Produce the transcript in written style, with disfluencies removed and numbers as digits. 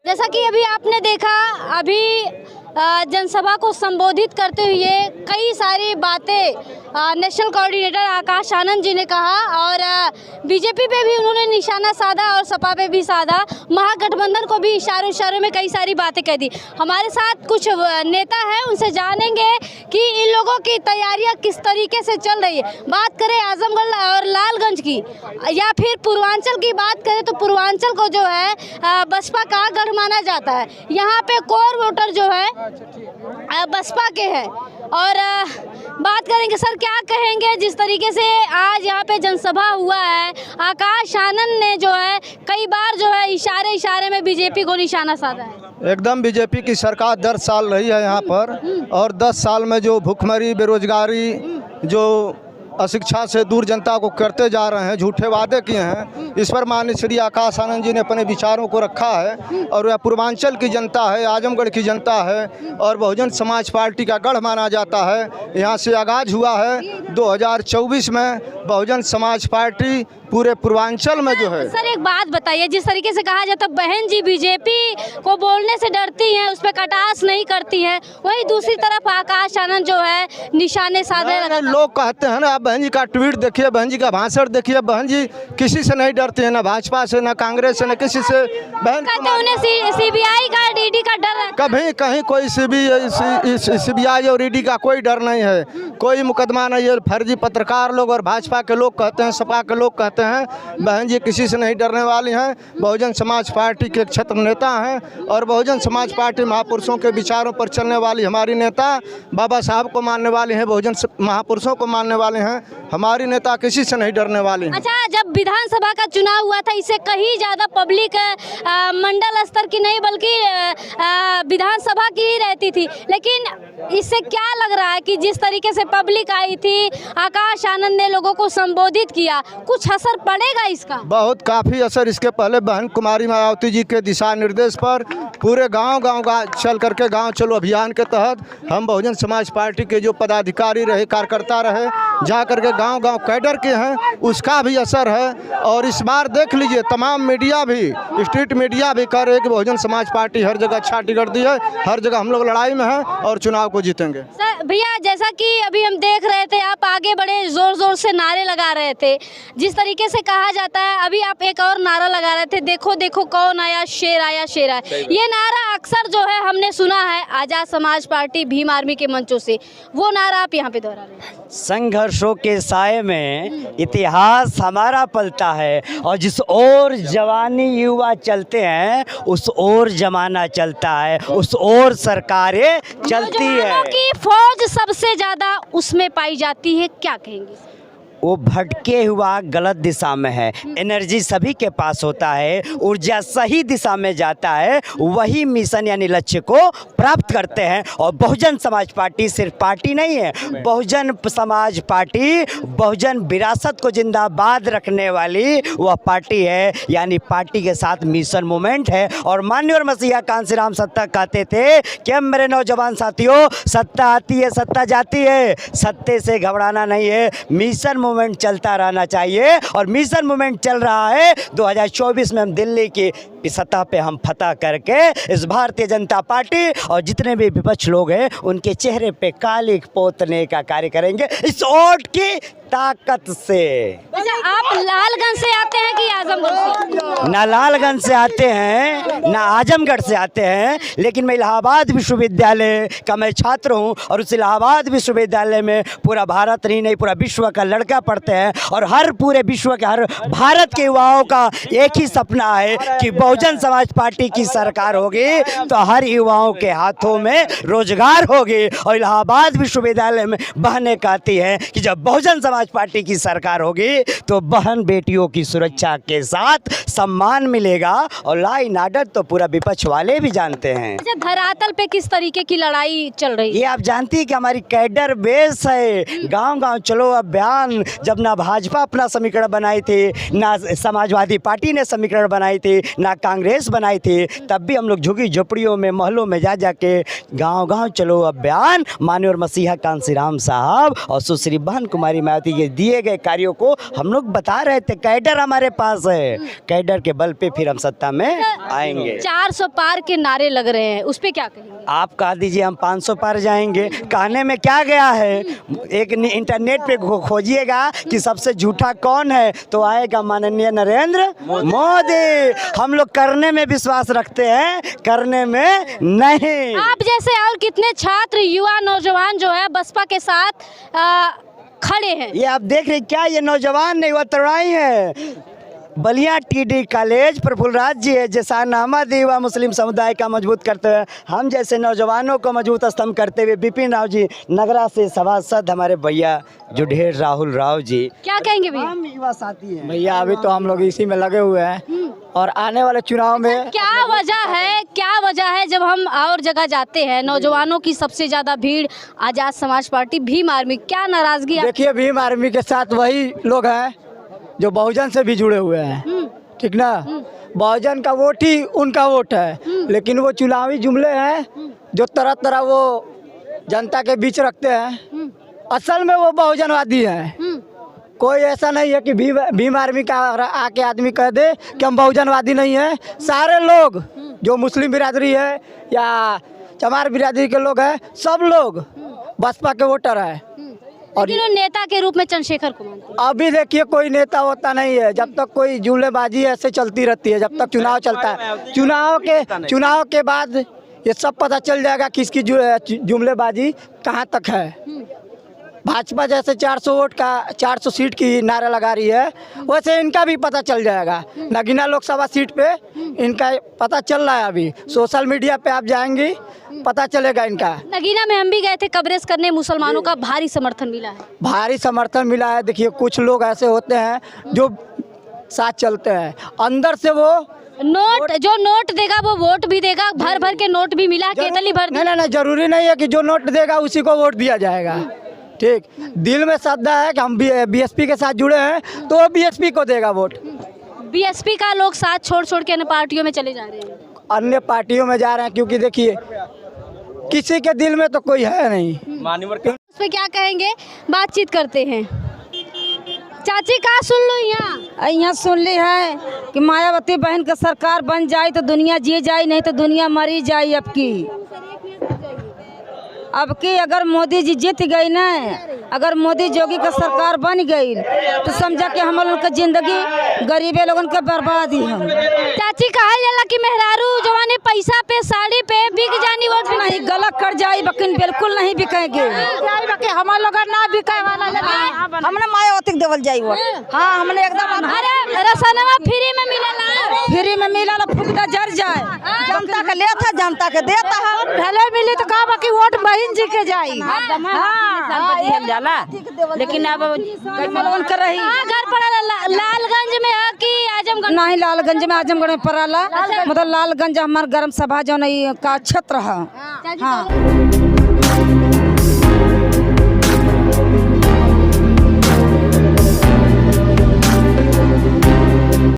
जैसा कि अभी आपने देखा, अभी जनसभा को संबोधित करते हुए कई सारी बातें नेशनल कोऑर्डिनेटर आकाश आनंद जी ने कहा और बीजेपी पे भी उन्होंने निशाना साधा और सपा पे भी साधा, महागठबंधन को भी इशारों में कई सारी बातें कह दी। हमारे साथ कुछ नेता हैं, उनसे जानेंगे कि इन लोगों की तैयारियां किस तरीके से चल रही है। बात करें आजमगढ़ और लालगंज की या फिर पूर्वांचल की बात करें तो पूर्वांचल को जो है बसपा का गढ़ माना जाता है। यहाँ पे कोर वोटर जो है बसपा के हैं और बात करेंगे। सर क्या कहेंगे, जिस तरीके से आज यहाँ पे जनसभा हुआ है, आकाश आनंद ने जो है कई बार जो है इशारे में बीजेपी को निशाना साधा है। एकदम बीजेपी की सरकार 10 साल रही है यहाँ पर और 10 साल में जो भुखमरी, बेरोजगारी, जो अशिक्षा से दूर जनता को करते जा रहे हैं, झूठे वादे किए हैं, इस पर माननीय श्री आकाश आनंद जी ने अपने विचारों को रखा है। और वह पूर्वांचल की जनता है, आजमगढ़ की जनता है और बहुजन समाज पार्टी का गढ़ माना जाता है। यहाँ से आगाज हुआ है 2024 में बहुजन समाज पार्टी पूरे पूर्वांचल में जो है। सर एक बात बताइए, जिस तरीके से कहा जाता है बहन जी बीजेपी को बोलने से डरती हैं, उस पर कटाक्ष नहीं करती हैं, वही दूसरी तरफ आकाश आनंद जो है निशाने साधे लगा। लोग कहते हैं ना, आप बहन जी का ट्वीट देखिए, बहन जी का भाषण देखिए, बहन जी किसी से नहीं डरती है, ना भाजपा से, ना कांग्रेस से, ना किसी से। बहन कहते हैं उन्हें सीबीआई का, ईडी का डर है। कभी कहीं कोई सीबीआई और ईडी का कोई डर नहीं है, कोई मुकदमा नहीं है। फर्जी पत्रकार लोग और भाजपा के लोग कहते हैं, सपा के लोग कहते हैं बहन जी किसी से नहीं डरने वाली हैं। बहुजन समाज पार्टी के क्षेत्र नेता हैं और बहुजन समाज पार्टी महापुरुषों के विचारों पर चलने वाली हमारी नेता, बाबा साहब को मानने वाली हैं, बहुजन महापुरुषों को मानने वाले हैं। हमारी नेता किसी से नहीं डरने वाली हैं। अच्छा, जब विधानसभा का चुनाव हुआ था, इससे कहीं ज़्यादा पब्लिक मंडल स्तर की नहीं बल्कि विधानसभा की ही रहती थी, लेकिन इससे क्या लग रहा है कि जिस तरीके से पब्लिक आई थी, आकाश आनंद ने लोगों को संबोधित किया, कुछ असर पड़ेगा इसका? बहुत काफ़ी असर। इसके पहले बहन कुमारी मायावती जी के दिशा निर्देश पर पूरे गांव चल करके गांव चलो अभियान के तहत हम बहुजन समाज पार्टी के जो पदाधिकारी रहे, कार्यकर्ता रहे, जा करके गांव कैडर के हैं, उसका भी असर है। और इस बार देख लीजिए तमाम मीडिया भी, स्ट्रीट मीडिया भी कह रहे हैं कि बहुजन समाज पार्टी हर जगह अच्छा टिकट दी है, हर जगह हम लोग लड़ाई में हैं और चुनाव को जीतेंगे। सर भैया, जैसा कि अभी हम देख रहे थे, आप आगे बड़े जोर से नारे लगा रहे थे, जिस तरीके से कहा जाता है, अभी आप एक और नारा लगा रहे थे, देखो देखो कौन आया, शेर आया, शेर आया। ये नारा अक्सर जो है हमने सुना है आजाद समाज पार्टी, भीम आर्मी के मंचों से, वो नारा आप यहाँ पे दोहरा रहे हैं। संघर्षों के साए में इतिहास हमारा पलता है और जिस ओर जवानी युवा चलते हैं उस ओर जमाना चलता है, उस ओर सरकारें चलती है। की फौज सबसे ज्यादा उसमें पाई जाती है, क्या कहेंगे? वो भटके हुआ गलत दिशा में है। एनर्जी सभी के पास होता है, ऊर्जा सही दिशा में जाता है, वही मिशन यानी लक्ष्य को प्राप्त करते हैं। और बहुजन समाज पार्टी सिर्फ पार्टी नहीं है, बहुजन समाज पार्टी बहुजन विरासत को जिंदाबाद रखने वाली वह पार्टी है, यानी पार्टी के साथ मिशन मूवमेंट है। और माननीय और मसीहा कांसी राम सत्ता कहते थे कि मेरे नौजवान साथियों, सत्ता आती है, सत्ता जाती है, सत्ते से घबराना नहीं है, मिशन मूवमेंट चलता रहना चाहिए। और मिशन मूवमेंट चल रहा है। 2024 में हम दिल्ली की सतह पे हम फतह करके इस भारतीय जनता पार्टी और जितने भी विपक्ष लोग हैं उनके चेहरे पे काली पोतने का कार्य करेंगे इस वोट की ताकत से। अच्छा, आप लालगंज से आते हैं कि आजमगढ़ से? ना लालगंज से आते हैं ना आजमगढ़ से आते हैं, लेकिन मैं इलाहाबाद विश्वविद्यालय का मैं छात्र हूं और उस इलाहाबाद विश्वविद्यालय में पूरा भारत नहीं पूरा विश्व का लड़का पढ़ते हैं। और हर पूरे विश्व के, हर भारत के युवाओं का एक ही सपना है कि बहुजन समाज पार्टी की सरकार होगी तो हर युवाओं के हाथों में रोजगार होगी। और इलाहाबाद विश्वविद्यालय में बहनें कहती हैं कि जब बहुजन समाज पार्टी की सरकार होगी तो बहन बेटियों की सुरक्षा के साथ सम्मान मिलेगा। और लॉ एंड ऑर्डर तो पूरा विपक्ष वाले भी जानते हैं। अच्छा, धरातल पे किस तरीके की लड़ाई चल रही है? ये आप जानती है कि हमारी कैडर बेस है, गांव चलो अभियान। जब ना भाजपा अपना समीकरण बनाई थी, ना समाजवादी पार्टी ने समीकरण बनाई थी, ना कांग्रेस बनाई थी, तब भी हम लोग झुग्गी झोपड़ियों में, महलों में जा जाके गांव चलो अभियान माननीय और मसीहा कांसी राम साहब और सुश्री बहन कुमारी मायावती कि दिए गए कार्यों को हम लोग बता रहे थे। कैडर हमारे पास है, कैडर के बल पे फिर हम सत्ता में आएंगे। 400 पार के नारे लग रहे हैं, उस पे क्या कहेंगे? आप कह दीजिए हम 500 पार जाएंगे, कहने में क्या गया है। एक इंटरनेट पे खोजिएगा कि सबसे झूठा कौन है तो आएगा माननीय नरेंद्र मोदी। हम लोग करने में विश्वास रखते हैं, करने में नहीं। आप जैसे और कितने छात्र युवा नौजवान जो है बसपा के साथ खड़े हैं। ये आप देख रहे क्या, ये नौजवान नहीं हुआ तरुणाई है। बलिया टीडी कॉलेज प्रफुल्ल राज जी है, जैसान अहमद युवा मुस्लिम समुदाय का मजबूत करते हुए, हम जैसे नौजवानों को मजबूत स्तंभ करते हुए बिपिन राव जी नगरा से सभासद, हमारे भैया जुढेर राहुल राव जी। क्या कहेंगे भैया? हम युवा साथी हैं भैया। अभी तो हम लोग इसी में लगे हुए हैं और आने वाले चुनाव में क्या वजह है जब हम और जगह जाते हैं नौजवानों की सबसे ज्यादा भीड़ आजाद समाज पार्टी भीम आर्मी, क्या नाराजगी? देखिए भीम आर्मी के साथ वही लोग हैं जो बहुजन से भी जुड़े हुए हैं, ठीक ना। बहुजन का वोट ही उनका वोट है, लेकिन वो चुनावी जुमले हैं जो तरह तरह वो जनता के बीच रखते हैं। असल में वो बहुजनवादी हैं। कोई ऐसा नहीं है कि भीम आर्मी का आके आदमी कह दे कि हम बहुजनवादी नहीं हैं। सारे लोग जो मुस्लिम बिरादरी है या चमार बिरादरी के लोग हैं, सब लोग बसपा के वोटर हैं। और लेकिन नेता के रूप में चंद्रशेखर को मानते हैं। अभी देखिए कोई नेता होता नहीं है जब तक कोई जुमलेबाजी ऐसे चलती रहती है, जब तक चुनाव चलता है। चुनाव के बाद ये सब पता चल जाएगा किसकी जुमलेबाजी कहाँ तक है। भाजपा जैसे 400 सीट की नारा लगा रही है, वैसे इनका भी पता चल जाएगा। नगीना लोकसभा सीट पे इनका पता चल रहा है। अभी सोशल मीडिया पे आप जाएंगी, पता चलेगा इनका। नगीना में हम भी गए थे कवरेज करने, मुसलमानों का भारी समर्थन मिला है। भारी समर्थन मिला है। देखिए कुछ लोग ऐसे होते हैं जो साथ चलते हैं, अंदर से वो जो नोट देगा वो वोट भी देगा। भर भर के नोट भी मिला, केतली भर। नहीं, जरूरी नहीं है कि जो नोट देगा उसी को वोट दिया जाएगा। ठीक, दिल में श्रद्धा है कि हम बीएसपी के साथ जुड़े हैं तो वो बीएसपी को देगा वोट। बीएसपी का लोग साथ छोड़ के अन्य पार्टियों में चले जा रहे हैं। अन्य पार्टियों में जा रहे हैं क्योंकि देखिए किसी के दिल में तो कोई है नहीं। उस पे क्या कहेंगे, बातचीत करते हैं। चाची का सुन लो, यहाँ सुन ली है कि मायावती बहन का सरकार बन जाए तो दुनिया जी जाए, नहीं तो दुनिया मरी जाए। अब की अगर मोदी जी जीत गई ना, अगर मोदी जोगी का सरकार बन गई तो समझा कि हम लोग का जिंदगी गरीबे लोगन के बर्बाद ही हम। चाची कहा जाला कि मेहरारू जवानी पैसा पे साड़ी पे बिक जानी, वोट नहीं गलत कर जाए, लेकिन बिल्कुल नहीं बिकेंगे। हम लोग ना बिकाए वाला हमने मायावती देवल जाई वोट। हाँ हमने एकदम। अरे रसनवा फ्री में मिला ला फुकदा जर जाए। जनता के लेता, जनता के देता है। पहले मिली तो कहा कि वोट बहन जी के जाई। जाला लेकिन अब कर रही घर पड़ा लालगंज में है कि आजमगढ़? नहीं, लालगंज में, आजमगढ़ में पड़ाला। मतलब लालगंज हमार ग्राम सभा जो का क्षेत्र है। हाँ।